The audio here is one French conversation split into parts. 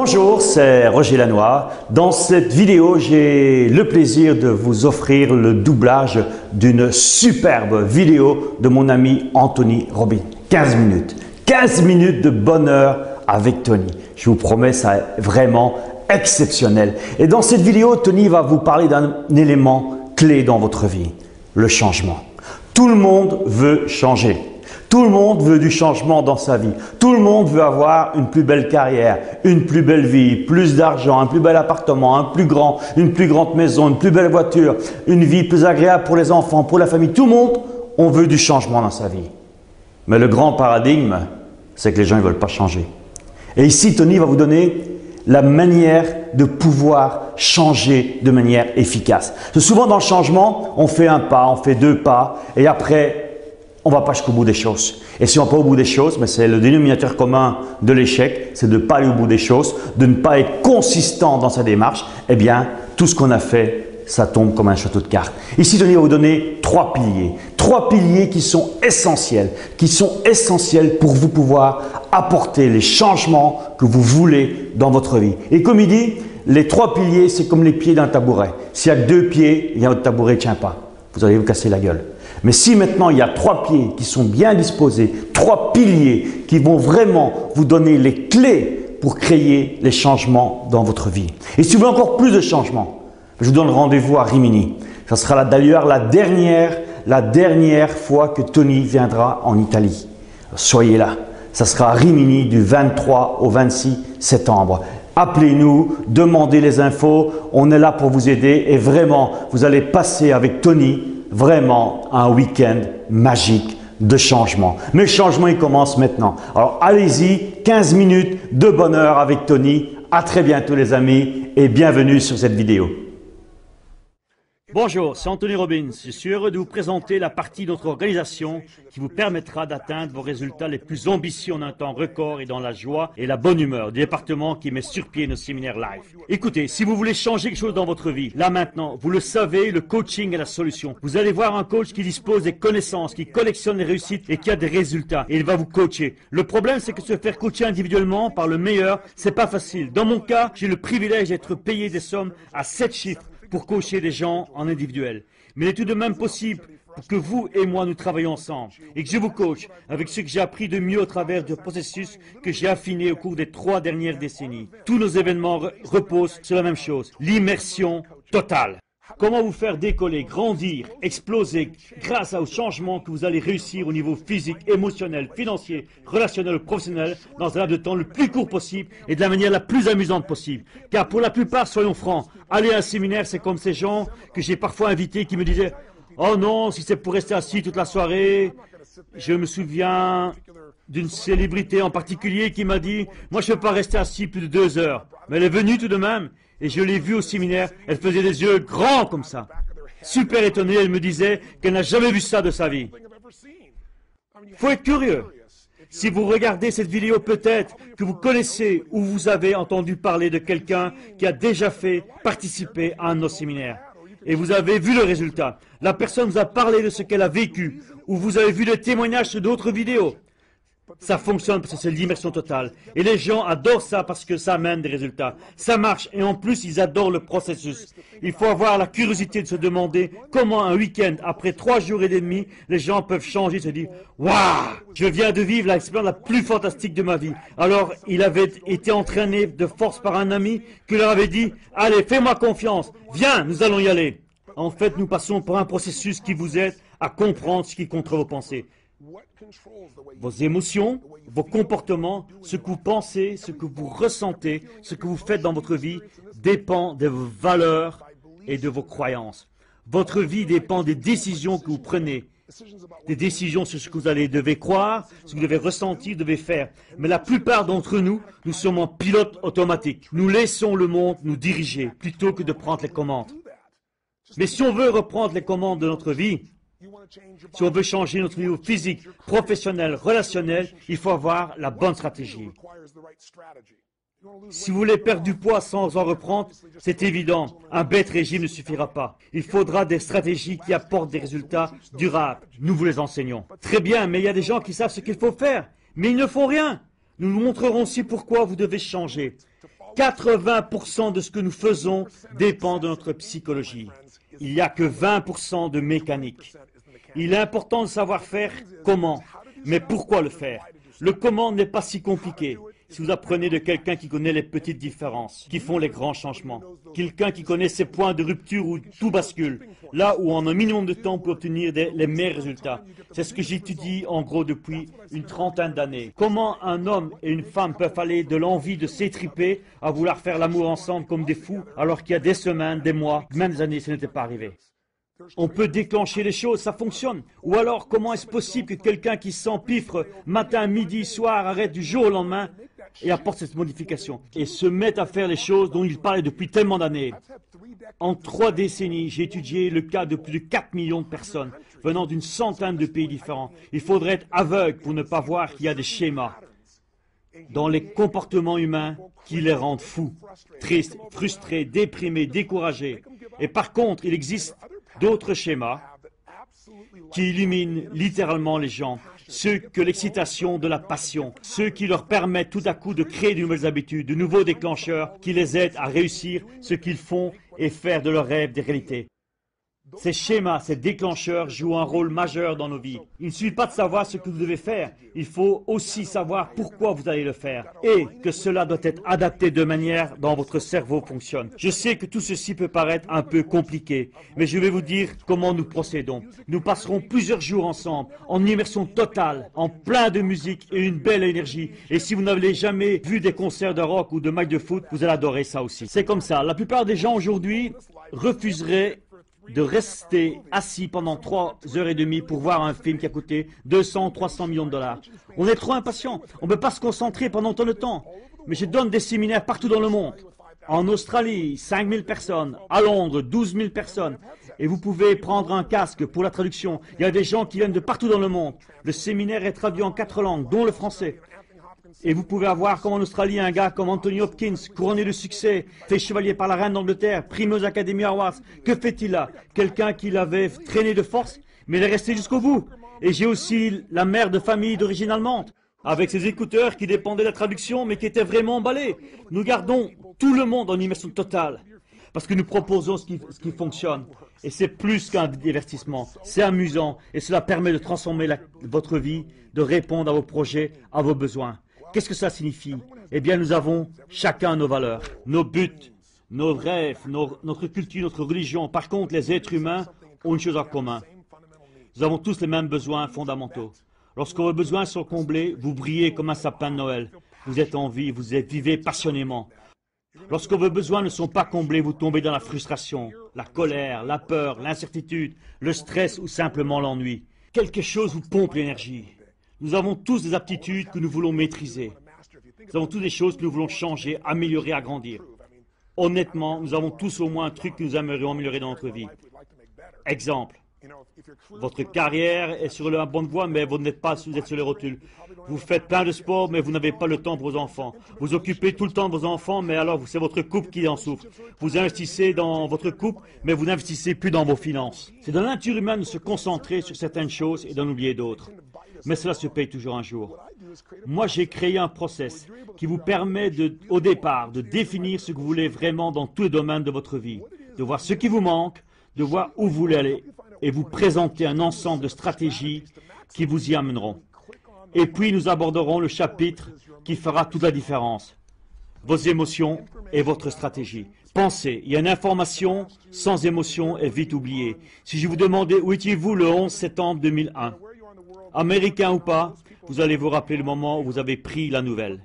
Bonjour, c'est Roger Lannoy. Dans cette vidéo, j'ai le plaisir de vous offrir le doublage d'une superbe vidéo de mon ami Anthony Robbins. 15 minutes. 15 minutes de bonheur avec Tony. Je vous promets, ça est vraiment exceptionnel. Et dans cette vidéo, Tony va vous parler d'un élément clé dans votre vie, le changement. Tout le monde veut changer. Tout le monde veut du changement dans sa vie. Tout le monde veut avoir une plus belle carrière, une plus belle vie, plus d'argent, un plus bel appartement, une plus grande maison, une plus belle voiture, une vie plus agréable pour les enfants, pour la famille. Tout le monde, on veut du changement dans sa vie. Mais le grand paradigme, c'est que les gens ne veulent pas changer. Et ici, Tony va vous donner la manière de pouvoir changer de manière efficace. Parce que souvent dans le changement, on fait un pas, on fait deux pas et après, on ne va pas jusqu'au bout des choses. Et si on ne va pas au bout des choses, c'est le dénominateur commun de l'échec, c'est de ne pas aller au bout des choses, de ne pas être consistant dans sa démarche. Eh bien, tout ce qu'on a fait, ça tombe comme un château de cartes. Ici, Tony va vous donner trois piliers. Trois piliers qui sont essentiels pour vous pouvoir apporter les changements que vous voulez dans votre vie. Et comme il dit, les trois piliers, c'est comme les pieds d'un tabouret. S'il n'y a que deux pieds, votre tabouret ne tient pas. Vous allez vous casser la gueule. Mais si maintenant il y a trois pieds qui sont bien disposés, trois piliers qui vont vraiment vous donner les clés pour créer les changements dans votre vie. Et si vous voulez encore plus de changements, je vous donne rendez-vous à Rimini. Ça sera d'ailleurs la dernière fois que Tony viendra en Italie. Soyez là. Ça sera à Rimini du 23 au 26 septembre. Appelez-nous, demandez les infos, on est là pour vous aider et vraiment, vous allez passer avec Tony vraiment un week-end magique de changement. Mais le changement, il commence maintenant. Alors allez-y, 15 minutes de bonheur avec Tony. À très bientôt les amis et bienvenue sur cette vidéo. Bonjour, c'est Anthony Robbins. Je suis heureux de vous présenter la partie de notre organisation qui vous permettra d'atteindre vos résultats les plus ambitieux en un temps record et dans la joie et la bonne humeur du département qui met sur pied nos séminaires live. Écoutez, si vous voulez changer quelque chose dans votre vie, là maintenant, vous le savez, le coaching est la solution. Vous allez voir un coach qui dispose des connaissances, qui collectionne les réussites et qui a des résultats et il va vous coacher. Le problème, c'est que se faire coacher individuellement par le meilleur, c'est pas facile. Dans mon cas, j'ai le privilège d'être payé des sommes à 7 chiffres pour coacher des gens en individuel. Mais il est tout de même possible pour que vous et moi nous travaillions ensemble et que je vous coach avec ce que j'ai appris de mieux au travers du processus que j'ai affiné au cours des 3 dernières décennies. Tous nos événements reposent sur la même chose, l'immersion totale. Comment vous faire décoller, grandir, exploser grâce au changement que vous allez réussir au niveau physique, émotionnel, financier, relationnel ou professionnel dans un laps de temps le plus court possible et de la manière la plus amusante possible. Car pour la plupart, soyons francs, aller à un séminaire, c'est comme ces gens que j'ai parfois invités qui me disaient « Oh non, si c'est pour rester assis toute la soirée ». Je me souviens d'une célébrité en particulier qui m'a dit « Moi, je ne peux pas rester assis plus de 2 heures ». Mais elle est venue tout de même. Et je l'ai vue au séminaire, elle faisait des yeux grands comme ça. Super étonnée, elle me disait qu'elle n'a jamais vu ça de sa vie. Il faut être curieux. Si vous regardez cette vidéo, peut-être que vous connaissez ou vous avez entendu parler de quelqu'un qui a déjà participé à un de nos séminaires. Et vous avez vu le résultat. La personne vous a parlé de ce qu'elle a vécu, ou vous avez vu des témoignages sur d'autres vidéos. Ça fonctionne parce que c'est l'immersion totale. Et les gens adorent ça parce que ça amène des résultats. Ça marche et en plus, ils adorent le processus. Il faut avoir la curiosité de se demander comment un week-end, après 3 jours et demi, les gens peuvent changer, se dire « Waouh, je viens de vivre l'expérience la plus fantastique de ma vie. » Alors, il avait été entraîné de force par un ami qui leur avait dit « Allez, fais-moi confiance, viens, nous allons y aller. » En fait, nous passons par un processus qui vous aide à comprendre ce qui contre vos pensées. Vos émotions, vos comportements, ce que vous pensez, ce que vous ressentez, ce que vous faites dans votre vie dépend de vos valeurs et de vos croyances. Votre vie dépend des décisions que vous prenez, des décisions sur ce que vous devez croire, ce que vous devez ressentir, devez faire. Mais la plupart d'entre nous, nous sommes en pilote automatique. Nous laissons le monde nous diriger plutôt que de prendre les commandes. Mais si on veut reprendre les commandes de notre vie, si on veut changer notre niveau physique, professionnel, relationnel, il faut avoir la bonne stratégie. Si vous voulez perdre du poids sans en reprendre, c'est évident, un bête régime ne suffira pas. Il faudra des stratégies qui apportent des résultats durables. Nous vous les enseignons. Très bien, mais il y a des gens qui savent ce qu'il faut faire, mais ils ne font rien. Nous vous montrerons aussi pourquoi vous devez changer. 80% de ce que nous faisons dépend de notre psychologie. Il n'y a que 20% de mécanique. Il est important de savoir faire comment, mais pourquoi le faire? Le comment n'est pas si compliqué. Si vous apprenez de quelqu'un qui connaît les petites différences, qui font les grands changements, quelqu'un qui connaît ces points de rupture où tout bascule, là où en un minimum de temps on peut obtenir les meilleurs résultats. C'est ce que j'étudie en gros depuis une trentaine d'années. Comment un homme et une femme peuvent aller de l'envie de s'étriper à vouloir faire l'amour ensemble comme des fous, alors qu'il y a des semaines, des mois, même des années, ce n'était pas arrivé. On peut déclencher les choses, ça fonctionne. Ou alors, comment est-ce possible que quelqu'un qui s'empiffre matin, midi, soir, arrête du jour au lendemain et apporte cette modification et se mette à faire les choses dont il parlait depuis tellement d'années? En 3 décennies, j'ai étudié le cas de plus de 4 millions de personnes venant d'une centaine de pays différents. Il faudrait être aveugle pour ne pas voir qu'il y a des schémas dans les comportements humains qui les rendent fous, tristes, frustrés, déprimés, découragés. Et par contre, il existe d'autres schémas qui illuminent littéralement les gens, ceux que l'excitation de la passion, ceux qui leur permettent tout à coup de créer de nouvelles habitudes, de nouveaux déclencheurs qui les aident à réussir ce qu'ils font et faire de leurs rêves des réalités. Ces schémas, ces déclencheurs jouent un rôle majeur dans nos vies. Il ne suffit pas de savoir ce que vous devez faire, il faut aussi savoir pourquoi vous allez le faire et que cela doit être adapté de manière dont votre cerveau fonctionne. Je sais que tout ceci peut paraître un peu compliqué, mais je vais vous dire comment nous procédons. Nous passerons plusieurs jours ensemble, en immersion totale, en plein de musique et une belle énergie. Et si vous n'avez jamais vu des concerts de rock ou de matchs de foot, vous allez adorer ça aussi. C'est comme ça. La plupart des gens aujourd'hui refuseraient de rester assis pendant 3h30 pour voir un film qui a coûté 200, 300 millions de dollars. On est trop impatient. On ne peut pas se concentrer pendant tant de temps. Mais je donne des séminaires partout dans le monde. En Australie, 5000 personnes. À Londres, 12 000 personnes. Et vous pouvez prendre un casque pour la traduction. Il y a des gens qui viennent de partout dans le monde. Le séminaire est traduit en 4 langues, dont le français. Et vous pouvez avoir, comme en Australie, un gars comme Anthony Hopkins, couronné de succès, fait chevalier par la reine d'Angleterre, primé aux Academy Awards. Que fait-il là? Quelqu'un qui l'avait traîné de force, mais il est resté jusqu'au bout. Et j'ai aussi la mère de famille d'origine allemande, avec ses écouteurs qui dépendaient de la traduction, mais qui étaient vraiment emballés. Nous gardons tout le monde en immersion totale, parce que nous proposons ce qui fonctionne. Et c'est plus qu'un divertissement, c'est amusant, et cela permet de transformer votre vie, de répondre à vos projets, à vos besoins. Qu'est-ce que ça signifie? Eh bien, nous avons chacun nos valeurs, nos buts, nos rêves, notre culture, notre religion. Par contre, les êtres humains ont une chose en commun. Nous avons tous les mêmes besoins fondamentaux. Lorsque vos besoins sont comblés, vous brillez comme un sapin de Noël. Vous êtes en vie, vivez passionnément. Lorsque vos besoins ne sont pas comblés, vous tombez dans la frustration, la colère, la peur, l'incertitude, le stress ou simplement l'ennui. Quelque chose vous pompe l'énergie. Nous avons tous des aptitudes que nous voulons maîtriser. Nous avons tous des choses que nous voulons changer, améliorer, agrandir. Honnêtement, nous avons tous au moins un truc que nous aimerions améliorer dans notre vie. Exemple. Votre carrière est sur la bonne voie, mais vous êtes sur les rotules. Vous faites plein de sport, mais vous n'avez pas le temps pour vos enfants. Vous occupez tout le temps de vos enfants, mais alors c'est votre couple qui en souffre. Vous investissez dans votre couple, mais vous n'investissez plus dans vos finances. C'est dans la nature humaine de se concentrer sur certaines choses et d'en oublier d'autres. Mais cela se paye toujours un jour. Moi, j'ai créé un process qui vous permet au départ de définir ce que vous voulez vraiment dans tous les domaines de votre vie, de voir ce qui vous manque, de voir où vous voulez aller et vous présenter un ensemble de stratégies qui vous y amèneront. Et puis, nous aborderons le chapitre qui fera toute la différence. Vos émotions et votre stratégie. Pensez, il y a une information sans émotion est vite oubliée. Si je vous demandais où étiez-vous le 11 septembre 2001, américain ou pas, vous allez vous rappeler le moment où vous avez pris la nouvelle.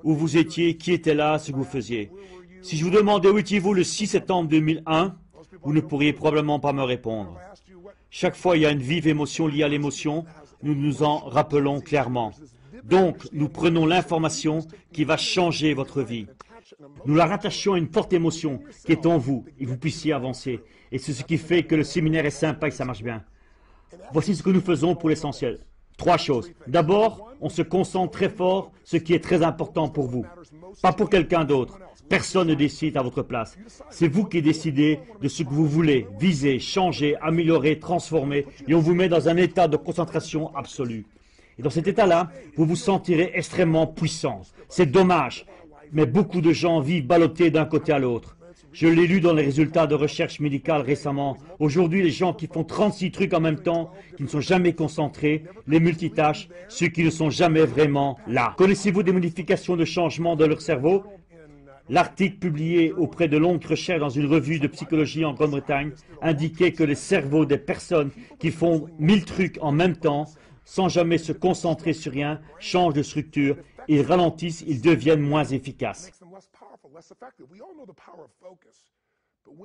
Où vous étiez, qui était là, ce que vous faisiez. Si je vous demandais où étiez-vous le 6 septembre 2001, vous ne pourriez probablement pas me répondre. Chaque fois, il y a une vive émotion liée à l'émotion, nous nous en rappelons clairement. Donc, nous prenons l'information qui va changer votre vie. Nous la rattachons à une forte émotion qui est en vous et vous puissiez avancer. Et c'est ce qui fait que le séminaire est sympa et que ça marche bien. Voici ce que nous faisons pour l'essentiel. 3 choses. D'abord, on se concentre très fort sur ce qui est très important pour vous, pas pour quelqu'un d'autre. Personne ne décide à votre place. C'est vous qui décidez de ce que vous voulez, viser, changer, améliorer, transformer, et on vous met dans un état de concentration absolue. Et dans cet état-là, vous vous sentirez extrêmement puissant. C'est dommage Mais beaucoup de gens vivent ballottés d'un côté à l'autre. Je l'ai lu dans les résultats de recherche médicale récemment. Aujourd'hui, les gens qui font 36 trucs en même temps, qui ne sont jamais concentrés, les multitâches, ceux qui ne sont jamais vraiment là. Connaissez-vous des modifications de changement dans leur cerveau? L'article publié auprès de longues recherches dans une revue de psychologie en Grande-Bretagne indiquait que les cerveaux des personnes qui font 1000 trucs en même temps, sans jamais se concentrer sur rien, changent de structure, ils ralentissent, ils deviennent moins efficaces.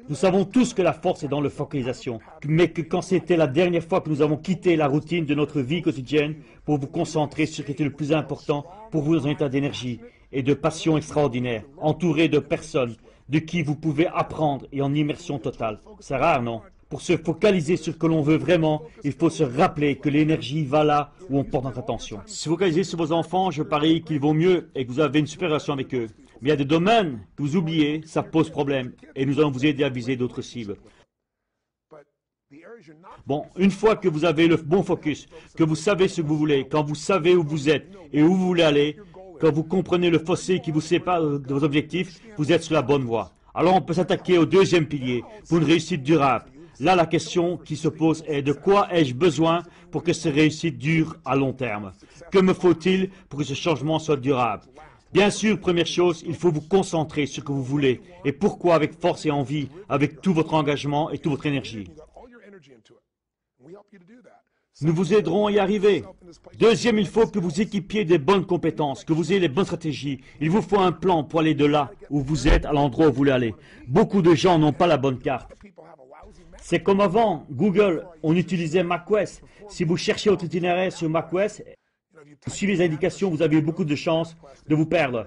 Nous savons tous que la force est dans la focalisation, mais que quand c'était la dernière fois que nous avons quitté la routine de notre vie quotidienne pour vous concentrer sur ce qui était le plus important pour vous dans un état d'énergie et de passion extraordinaire, entouré de personnes de qui vous pouvez apprendre et en immersion totale. C'est rare, non? Pour se focaliser sur ce que l'on veut vraiment, il faut se rappeler que l'énergie va là où on porte notre attention. Si vous focalisez sur vos enfants, je parie qu'il vaut mieux et que vous avez une super relation avec eux. Mais il y a des domaines que vous oubliez, ça pose problème, et nous allons vous aider à viser d'autres cibles. Bon, une fois que vous avez le bon focus, que vous savez ce que vous voulez, quand vous savez où vous êtes et où vous voulez aller, quand vous comprenez le fossé qui vous sépare de vos objectifs, vous êtes sur la bonne voie. Alors on peut s'attaquer au deuxième pilier, pour une réussite durable. Là, la question qui se pose est de quoi ai-je besoin pour que cette réussite dure à long terme? Que me faut-il pour que ce changement soit durable? Bien sûr, première chose, il faut vous concentrer sur ce que vous voulez et pourquoi avec force et envie, avec tout votre engagement et toute votre énergie. Nous vous aiderons à y arriver. Deuxième, il faut que vous équipiez des bonnes compétences, que vous ayez les bonnes stratégies. Il vous faut un plan pour aller de là où vous êtes à l'endroit où vous voulez aller. Beaucoup de gens n'ont pas la bonne carte. C'est comme avant, Google, on utilisait MapQuest. Si vous cherchez votre itinéraire sur MapQuest, vous suivez les indications, vous avez beaucoup de chances de vous perdre.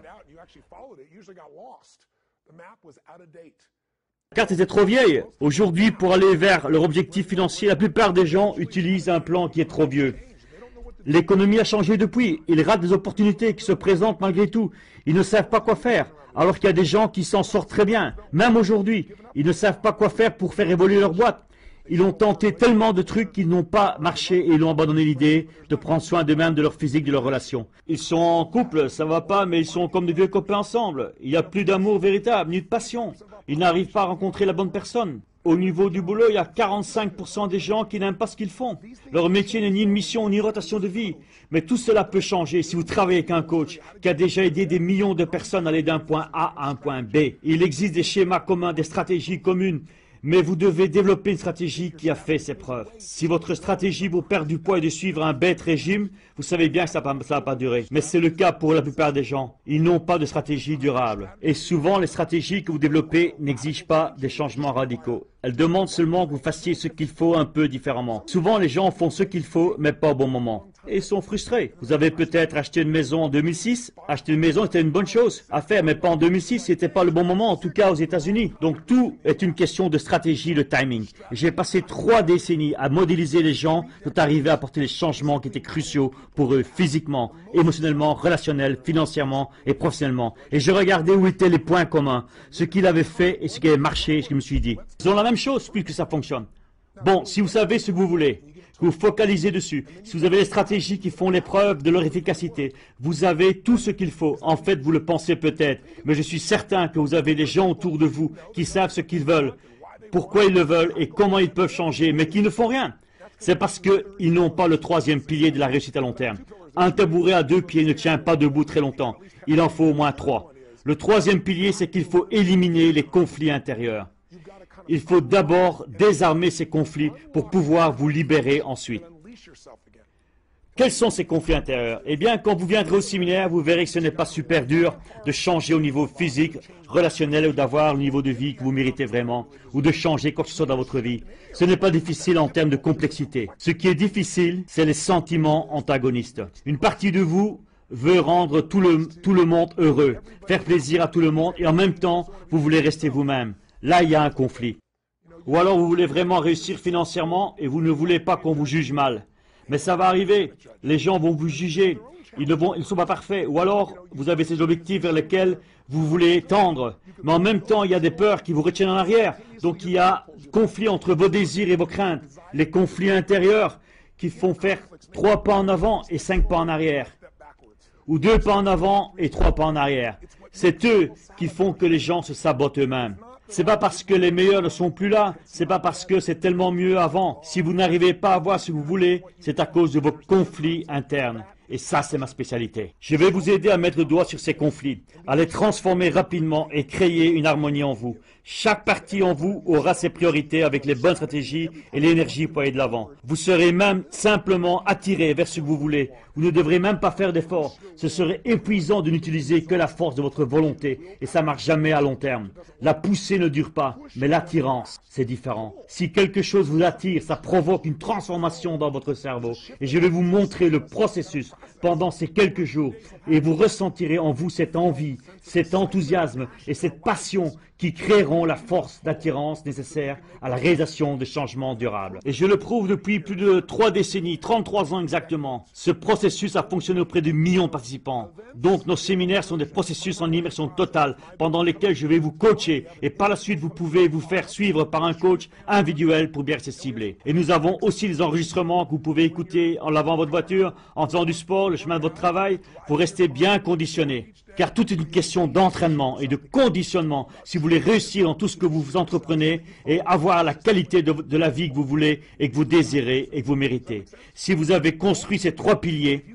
La carte était trop vieille. Aujourd'hui, pour aller vers leur objectif financier, la plupart des gens utilisent un plan qui est trop vieux. L'économie a changé depuis. Ils ratent des opportunités qui se présentent malgré tout. Ils ne savent pas quoi faire, alors qu'il y a des gens qui s'en sortent très bien. Même aujourd'hui, ils ne savent pas quoi faire pour faire évoluer leur boîte. Ils ont tenté tellement de trucs qu'ils n'ont pas marché et ils ont abandonné l'idée de prendre soin d'eux-mêmes, de leur physique, de leur relation. Ils sont en couple, ça va pas, mais ils sont comme de vieux copains ensemble. Il n'y a plus d'amour véritable, ni de passion. Ils n'arrivent pas à rencontrer la bonne personne. Au niveau du boulot, il y a 45% des gens qui n'aiment pas ce qu'ils font. Leur métier n'est ni une mission, ni une rotation de vie. Mais tout cela peut changer si vous travaillez avec un coach qui a déjà aidé des millions de personnes à aller d'un point A à un point B. Il existe des schémas communs, des stratégies communes. Mais vous devez développer une stratégie qui a fait ses preuves. Si votre stratégie pour perdre du poids est de suivre un bête régime, vous savez bien que ça ne va pas durer. Mais c'est le cas pour la plupart des gens. Ils n'ont pas de stratégie durable. Et souvent, les stratégies que vous développez n'exigent pas des changements radicaux. Elles demandent seulement que vous fassiez ce qu'il faut un peu différemment. Souvent, les gens font ce qu'il faut, mais pas au bon moment. Et sont frustrés. Vous avez peut-être acheté une maison en 2006. Acheter une maison était une bonne chose à faire, mais pas en 2006, c'était pas le bon moment, en tout cas aux États-Unis. Donc tout est une question de stratégie, de timing. J'ai passé 3 décennies à modéliser les gens pour arriver à apporter les changements qui étaient cruciaux pour eux, physiquement, émotionnellement, relationnellement, financièrement et professionnellement. Et je regardais où étaient les points communs, ce qu'il avait fait et ce qui avait marché, et ce que je me suis dit. Ils ont la même chose puisque ça fonctionne. Bon, si vous savez ce que vous voulez, que vous focalisez dessus, si vous avez les stratégies qui font les preuves de leur efficacité, vous avez tout ce qu'il faut. En fait, vous le pensez peut-être, mais je suis certain que vous avez des gens autour de vous qui savent ce qu'ils veulent, pourquoi ils le veulent et comment ils peuvent changer, mais qui ne font rien. C'est parce qu'ils n'ont pas le troisième pilier de la réussite à long terme. Un tabouret à 2 pieds ne tient pas debout très longtemps. Il en faut au moins 3. Le troisième pilier, c'est qu'il faut éliminer les conflits intérieurs. Il faut d'abord désarmer ces conflits pour pouvoir vous libérer ensuite. Quels sont ces conflits intérieurs? Eh bien, quand vous viendrez au séminaire, vous verrez que ce n'est pas super dur de changer au niveau physique, relationnel ou d'avoir le niveau de vie que vous méritez vraiment, ou de changer quoi que ce soit dans votre vie. Ce n'est pas difficile en termes de complexité. Ce qui est difficile, c'est les sentiments antagonistes. Une partie de vous veut rendre tout le monde heureux, faire plaisir à tout le monde, et en même temps, vous voulez rester vous-même. Là, il y a un conflit. Ou alors, vous voulez vraiment réussir financièrement et vous ne voulez pas qu'on vous juge mal. Mais ça va arriver. Les gens vont vous juger. Ils ne sont pas parfaits. Ou alors, vous avez ces objectifs vers lesquels vous voulez tendre. Mais en même temps, il y a des peurs qui vous retiennent en arrière. Donc, il y a conflit entre vos désirs et vos craintes. Les conflits intérieurs qui font faire 3 pas en avant et 5 pas en arrière. ou 2 pas en avant et 3 pas en arrière. C'est eux qui font que les gens se sabotent eux-mêmes. C'est pas parce que les meilleurs ne sont plus là, c'est pas parce que c'est tellement mieux avant. Si vous n'arrivez pas à voir ce que vous voulez, c'est à cause de vos conflits internes. Et ça, c'est ma spécialité. Je vais vous aider à mettre le doigt sur ces conflits, à les transformer rapidement et créer une harmonie en vous. Chaque partie en vous aura ses priorités avec les bonnes stratégies et l'énergie pour aller de l'avant. Vous serez même simplement attiré vers ce que vous voulez. Vous ne devrez même pas faire d'efforts. Ce serait épuisant de n'utiliser que la force de votre volonté et ça ne marche jamais à long terme. La poussée ne dure pas, mais l'attirance, c'est différent. Si quelque chose vous attire, ça provoque une transformation dans votre cerveau. Et je vais vous montrer le processus pendant ces quelques jours et vous ressentirez en vous cette envie, cet enthousiasme et cette passion qui créeront la force d'attirance nécessaire à la réalisation de changements durables. Et je le prouve depuis plus de 3 décennies, 33 ans exactement. Ce processus a fonctionné auprès de millions de participants. Donc nos séminaires sont des processus en immersion totale pendant lesquels je vais vous coacher et par la suite vous pouvez vous faire suivre par un coach individuel pour bien rester ciblé. Et nous avons aussi des enregistrements que vous pouvez écouter en lavant votre voiture, en faisant du sport, le chemin de votre travail, pour rester bien conditionné. Car tout est une question d'entraînement et de conditionnement si vous voulez réussir dans tout ce que vous entreprenez et avoir la qualité de la vie que vous voulez et que vous désirez et que vous méritez. Si vous avez construit ces 3 piliers,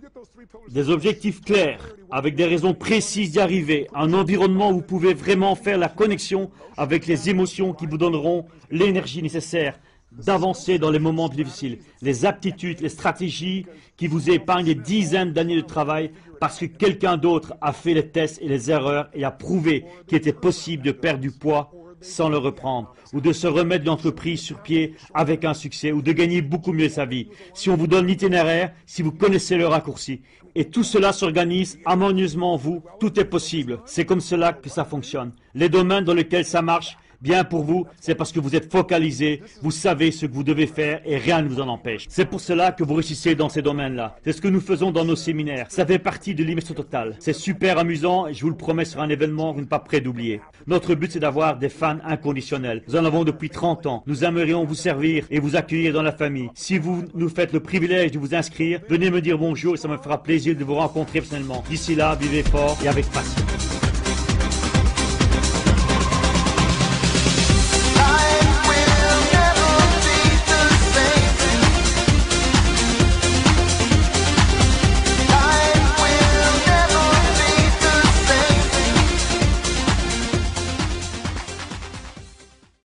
des objectifs clairs, avec des raisons précises d'y arriver, un environnement où vous pouvez vraiment faire la connexion avec les émotions qui vous donneront l'énergie nécessaire d'avancer dans les moments plus difficiles, les aptitudes, les stratégies qui vous épargnent des dizaines d'années de travail parce que quelqu'un d'autre a fait les tests et les erreurs et a prouvé qu'il était possible de perdre du poids sans le reprendre, ou de se remettre l'entreprise sur pied avec un succès, ou de gagner beaucoup mieux sa vie. Si on vous donne l'itinéraire, si vous connaissez le raccourci, et tout cela s'organise harmonieusement en vous, tout est possible. C'est comme cela que ça fonctionne. Les domaines dans lesquels ça marche bien pour vous, c'est parce que vous êtes focalisé, vous savez ce que vous devez faire et rien ne vous en empêche. C'est pour cela que vous réussissez dans ces domaines-là. C'est ce que nous faisons dans nos séminaires. Ça fait partie de l'immersion totale. C'est super amusant et je vous le promets sur un événement que vous n'êtes pas prêt d'oublier. Notre but, c'est d'avoir des fans inconditionnels. Nous en avons depuis 30 ans. Nous aimerions vous servir et vous accueillir dans la famille. Si vous nous faites le privilège de vous inscrire, venez me dire bonjour et ça me fera plaisir de vous rencontrer personnellement. D'ici là, vivez fort et avec passion.